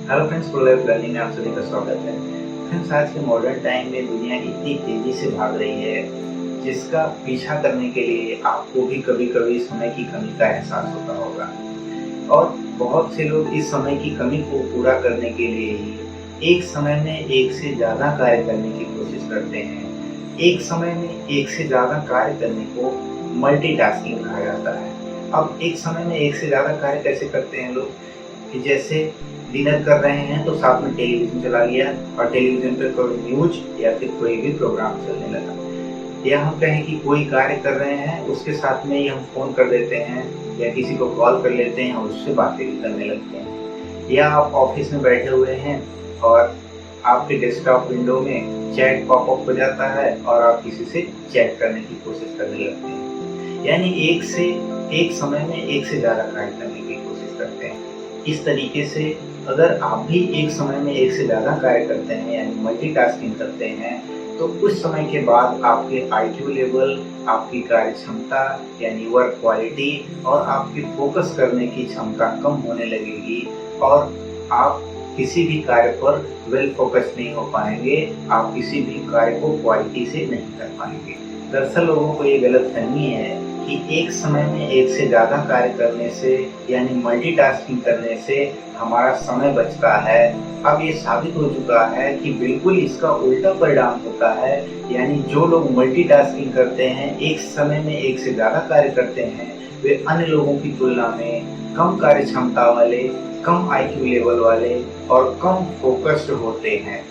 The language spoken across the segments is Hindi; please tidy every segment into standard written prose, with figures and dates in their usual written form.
Hello friends, pro life learning में आप सभी का स्वागत है। फ्रेंड्स, आज के मॉडर्न टाइम में दुनिया इतनी तेजी से भाग रही है जिसका पीछा करने के लिए आपको भी कभी-कभी समय की कमी का एहसास होता होगा। और बहुत से लोग इस समय की कमी को पूरा करने के लिए ही एक समय में एक से ज़्यादा कार्य करने की कोशिश करते हैं। एक समय में एक से ज़्यादा कार्य करने को मल्टीटास्किंग कहा जाता है। अब एक समय में एक से ज़्यादा कार्य कैसे करते हैं लोग कि जैसे डिनर कर रहे हैं तो साथ में टेलीविज़न चला लिया और टेलीविज़न पे कोई न्यूज़ या फिर कोई भी प्रोग्राम चलने लगा। या हम कहें कि कोई कार्य कर रहे हैं उसके साथ में ही हम फ़ोन कर देते हैं या किसी को कॉल कर लेते हैं और उससे बातें भी करने लगते हैं। या आप ऑफिस में बैठे हुए हैं और आपके डेस्कटॉप विंडो में चैट पॉपअप हो जाता है और आप किसी से चैट करने की कोशिश करने लगते हैं। यानी एक समय में एक से ज़्यादा कार्य करने की कोशिश करते हैं। इस तरीके से अगर आप भी एक समय में एक से ज़्यादा कार्य करते हैं यानी मल्टीटास्किंग करते हैं तो कुछ समय के बाद आपके आईक्यू लेवल, आपकी कार्य क्षमता यानी वर्क क्वालिटी और आपकी फोकस करने की क्षमता कम होने लगेगी और आप किसी भी कार्य पर वेल फोकस नहीं हो पाएंगे। आप किसी भी कार्य को क्वालिटी से नहीं कर पाएंगे। दरअसल लोगों को ये गलतफहमी है कि एक समय में एक से ज़्यादा कार्य करने से यानी मल्टीटास्किंग करने से हमारा समय बचता है। अब ये साबित हो चुका है कि बिल्कुल इसका उल्टा परिणाम होता है। यानी जो लोग मल्टीटास्किंग करते हैं, एक समय में एक से ज़्यादा कार्य करते हैं, वे अन्य लोगों की तुलना में कम कार्य क्षमता वाले, कम आईक्यू लेवल वाले और कम फोकस्ड होते हैं।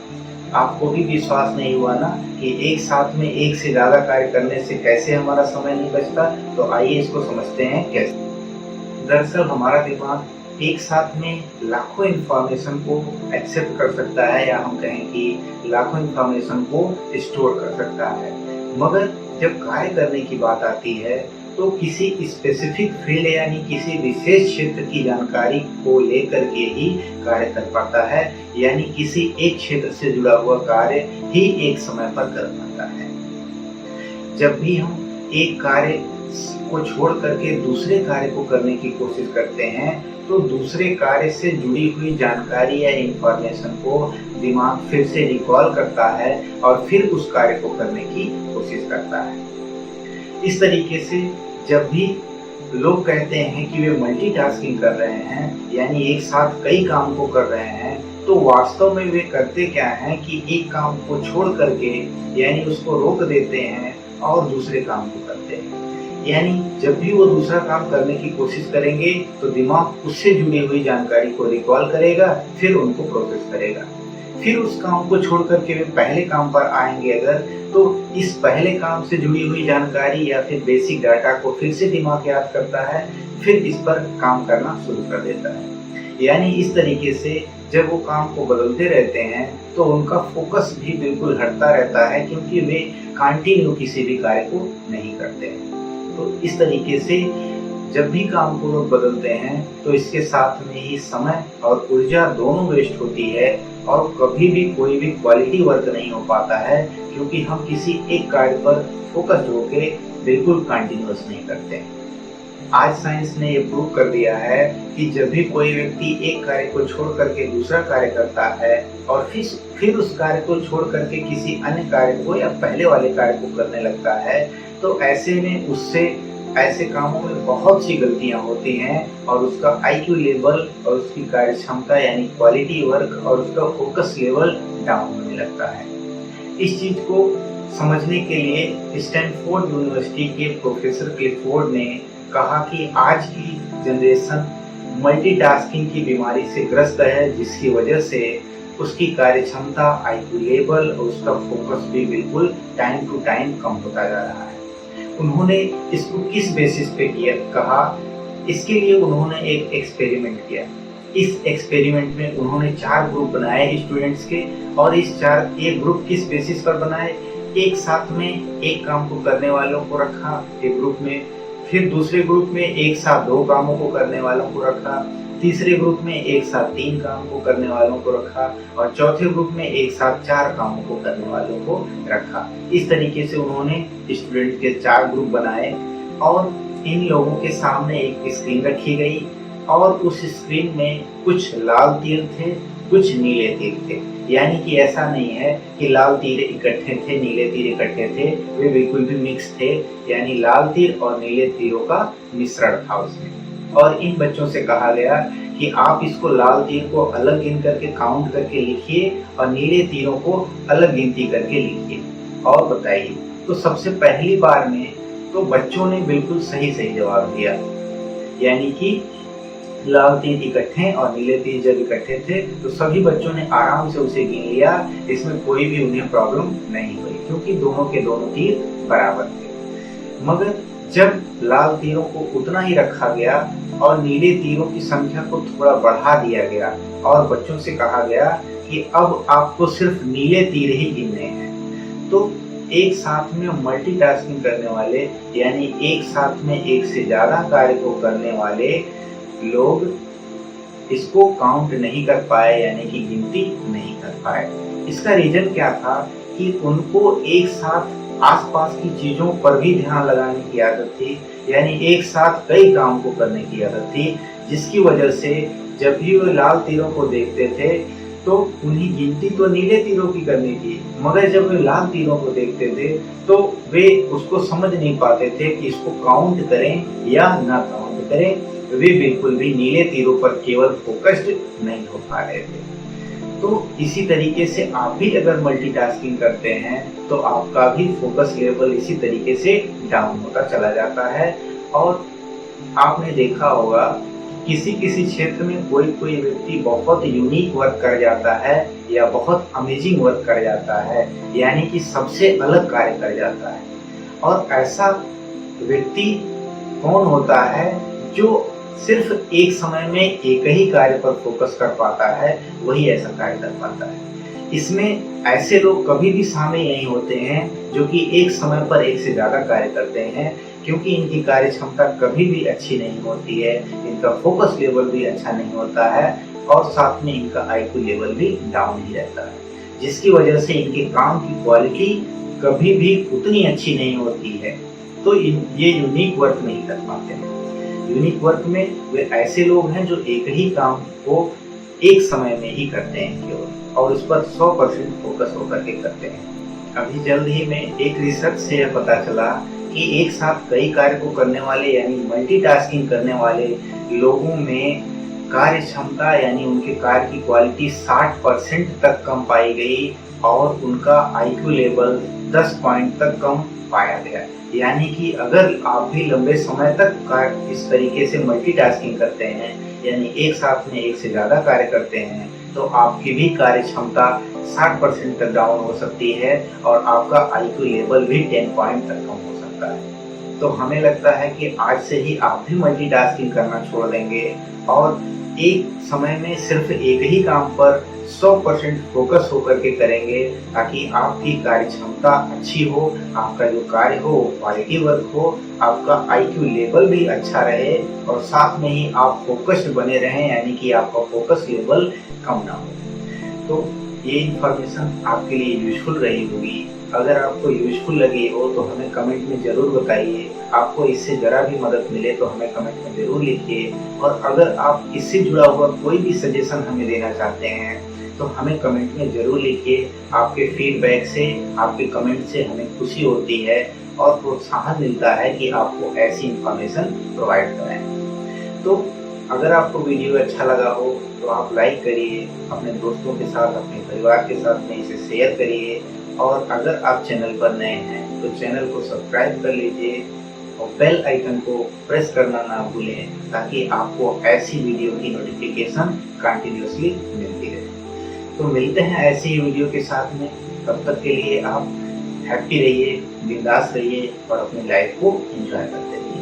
आपको भी विश्वास नहीं हुआ ना कि एक साथ में एक से ज़्यादा कार्य करने से कैसे हमारा समय नहीं बचता? तो आइए इसको समझते हैं कैसे। दरअसल हमारा दिमाग एक साथ में लाखों इन्फॉर्मेशन को एक्सेप्ट कर सकता है या हम कहें कि लाखों इन्फॉर्मेशन को स्टोर कर सकता है, मगर जब कार्य करने की बात आती है तो किसी स्पेसिफिक फील्ड यानी किसी विशेष क्षेत्र की जानकारी को लेकर के ही कार्य कर पाता है। यानी किसी एक क्षेत्र से जुड़ा हुआ कार्य ही एक समय पर कर पाता है। जब भी हम एक कार्य को छोड़ करके दूसरे कार्य को करने की कोशिश करते हैं तो दूसरे कार्य से जुड़ी हुई जानकारी या इंफॉर्मेशन को दिमाग फिर से रिकॉल करता है और फिर उस कार्य को करने की कोशिश करता है। इस तरीके से जब भी लोग कहते हैं कि वे मल्टीटास्किंग कर रहे हैं यानी एक साथ कई काम को कर रहे हैं, तो वास्तव में वे करते क्या हैं कि एक काम को छोड़ करके यानी उसको रोक देते हैं और दूसरे काम को करते हैं। यानी जब भी वो दूसरा काम करने की कोशिश करेंगे तो दिमाग उससे जुड़ी हुई जानकारी को रिकॉल करेगा, फिर उनको प्रोसेस करेगा। फिर उस काम को छोड़ करके वे पहले काम पर आएंगे अगर, तो इस पहले काम से जुड़ी हुई जानकारी या फिर बेसिक डाटा को फिर से दिमाग याद करता है, फिर इस पर काम करना शुरू कर देता है। यानी इस तरीके से जब वो काम को बदलते रहते हैं तो उनका फोकस भी बिल्कुल हटता रहता है, क्योंकि वे कंटिन्यू किसी भी कार्य को नहीं करते हैं। तो इस तरीके से जब भी काम को लोग बदलते हैं तो इसके साथ में ही समय और ऊर्जा दोनों वेस्ट होती है और कभी भी कोई भी क्वालिटी वर्क नहीं हो पाता है, क्योंकि हम किसी एक कार्य पर फोकस्ड होके बिल्कुल कंटिन्यूअस नहीं करते। आज साइंस ने ये प्रूव कर दिया है कि जब भी कोई व्यक्ति एक कार्य को छोड़ करके दूसरा कार्य करता है और फिर उस कार्य को छोड़ करके किसी अन्य कार्य को या पहले वाले कार्य को करने लगता है, तो ऐसे में उससे ऐसे कामों में बहुत सी गलतियां होती हैं और उसका आईक्यू लेवल और उसकी कार्य क्षमता यानी क्वालिटी वर्क और उसका फोकस लेवल डाउन होने लगता है। इस चीज को समझने के लिए स्टैनफोर्ड यूनिवर्सिटी के प्रोफेसर क्लिफोर्ड ने कहा कि आज की जनरेशन मल्टीटास्किंग की बीमारी से ग्रस्त है, जिसकी वजह से उसकी कार्य क्षमता, आईक्यू लेवल और उसका फोकस भी बिल्कुल टाइम टू टाइम कम होता जा रहा है। उन्होंने इसको किस बेसिस पे किया कहा, इसके लिए उन्होंने एक एक्सपेरिमेंट किया। इस एक्सपेरिमेंट में उन्होंने 4 ग्रुप बनाए स्टूडेंट्स के, और एक ग्रुप किस बेसिस पर बनाए, एक साथ में एक काम को करने वालों को रखा एक ग्रुप में, फिर दूसरे ग्रुप में एक साथ 2 कामों को करने वालों को रखा, तीसरे ग्रुप में एक साथ 3 काम को करने वालों को रखा और चौथे ग्रुप में एक साथ 4 कामों को करने वालों को रखा। इस तरीके से उन्होंने स्टूडेंट के 4 ग्रुप बनाए और इन लोगों के सामने एक स्क्रीन रखी गई और उस स्क्रीन में कुछ लाल तीर थे कुछ नीले तीर थे। यानी कि ऐसा नहीं है कि लाल तीर इकट्ठे थे, नीले तीर इकट्ठे थे, वे बिल्कुल भी मिक्स थे। यानी लाल तीर और नीले तीरों का मिश्रण था उसमें। और इन बच्चों से कहा गया कि आप इसको लाल तीर को अलग गिन करके काउंट करके लिखिए और नीले तीरों को अलग गिनती करके लिखिए और बताइए। तो सबसे पहली बार में तो बच्चों ने बिल्कुल सही सही जवाब दिया, यानी कि लाल तीर इकट्ठे और नीले तीर जब इकट्ठे थे तो सभी बच्चों ने आराम से उसे गिन लिया। इसमें कोई भी उन्हें प्रॉब्लम नहीं हुई क्योंकि दोनों के दोनों तीर बराबर थे। मगर जब लाल तीरों को उतना ही रखा गया और नीले तीरों की संख्या को थोड़ा बढ़ा दिया गया और बच्चों से कहा गया कि अब आपको सिर्फ नीले तीर ही गिनने हैं, तो एक साथ में मल्टीटास्किंग करने वाले यानी एक साथ में एक से ज्यादा कार्य को करने वाले लोग इसको काउंट नहीं कर पाए, यानी कि गिनती नहीं कर पाए। इसका रीजन क्या था कि उनको एक साथ आसपास की चीजों पर भी ध्यान लगाने की आदत थी, यानी एक साथ कई काम को करने की आदत थी, जिसकी वजह से जब भी वो लाल तीरों को देखते थे तो उन्हें गिनती तो नीले तीरों की करनी थी, मगर जब वे लाल तीरों को देखते थे तो वे उसको समझ नहीं पाते थे कि इसको काउंट करें या ना काउंट करें। वे बिल्कुल भी नीले तीरों पर केवल फोकस्ड नहीं हो पा रहे थे। तो इसी तरीके से आप भी अगर मल्टीटास्किंग करते हैं तो आपका भी फोकस लेवल इसी तरीके से डाउन होता चला जाता है। और आपने देखा होगा किसी किसी क्षेत्र में कोई कोई व्यक्ति बहुत यूनिक वर्क कर जाता है या बहुत अमेजिंग वर्क कर जाता है, यानी कि सबसे अलग कार्य कर जाता है। और ऐसा व्यक्ति कौन होता है जो सिर्फ एक समय में एक ही कार्य पर फोकस कर पाता है, वही ऐसा कार्य कर पाता है। इसमें ऐसे लोग कभी भी शामिल नहीं होते हैं जो कि एक समय पर एक से ज्यादा कार्य करते हैं, क्योंकि इनकी कार्य क्षमता कभी भी अच्छी नहीं होती है, इनका फोकस लेवल भी अच्छा नहीं होता है और साथ में इनका आईक्यू लेवल भी डाउन ही रहता है, जिसकी वजह से इनके काम की क्वालिटी कभी भी उतनी अच्छी नहीं होती है। तो ये यूनिक वर्क नहीं कर पाते हैं। यूनिक वर्क में वे ऐसे लोग हैं जो एक ही काम को एक समय में ही करते हैं केवल और उस पर 100% फोकस होकर के करते हैं। अभी जल्द ही में एक रिसर्च से यह पता चला कि एक साथ कई कार्य को करने वाले यानी मल्टीटास्किंग करने वाले लोगों में कार्य क्षमता यानी उनके कार्य की क्वालिटी 60% तक कम पाई गई और उनका आईक्यू लेवल 10 पॉइंट तक कम पाया गया। यानी कि अगर आप भी लंबे समय तक इस तरीके से मल्टीटास्किंग करते हैं यानी एक साथ में एक से ज्यादा कार्य करते हैं तो आपकी भी कार्य क्षमता 60% तक डाउन हो सकती है और आपका आईक्यू लेवल भी 10 पॉइंट तक कम हो सकता है। तो हमें लगता है कि आज से ही आप भी मल्टीटास्किंग करना छोड़ देंगे और एक समय में सिर्फ एक ही काम पर 100% फोकस होकर के करेंगे, ताकि आपकी कार्य क्षमता अच्छी हो, आपका जो कार्य हो क्वालिटी वर्क हो, आपका आईक्यू लेवल भी अच्छा रहे और साथ में ही आप फोकस्ड बने रहें, यानी कि आपका फोकस लेवल कम ना हो। तो ये इन्फॉर्मेशन आपके लिए यूजफुल रही होगी। अगर आपको यूजफुल लगी हो तो हमें कमेंट में जरूर बताइए। आपको इससे जरा भी मदद मिले तो हमें कमेंट में जरूर लिखिए। और अगर आप इससे जुड़ा हुआ कोई भी सजेशन हमें देना चाहते हैं तो हमें कमेंट में जरूर लिखिए। आपके फीडबैक से, आपके कमेंट से हमें खुशी होती है और प्रोत्साहन मिलता है कि आपको ऐसी इंफॉर्मेशन प्रोवाइड कराएं। तो अगर आपको वीडियो अच्छा लगा हो तो आप लाइक करिए, अपने दोस्तों के साथ, अपने परिवार के साथ में इसे शेयर करिए। और अगर आप चैनल पर नए हैं तो चैनल को सब्सक्राइब कर लीजिए और बेल आइकन को प्रेस करना ना भूलें, ताकि आपको ऐसी वीडियो की नोटिफिकेशन कंटिन्यूअसली मिलती रहे। तो मिलते हैं ऐसी ही वीडियो के साथ में। तब तक के लिए आप हैप्पी रहिए, बिंदास रहिए और अपनी लाइफ को एंजॉय करते रहिए।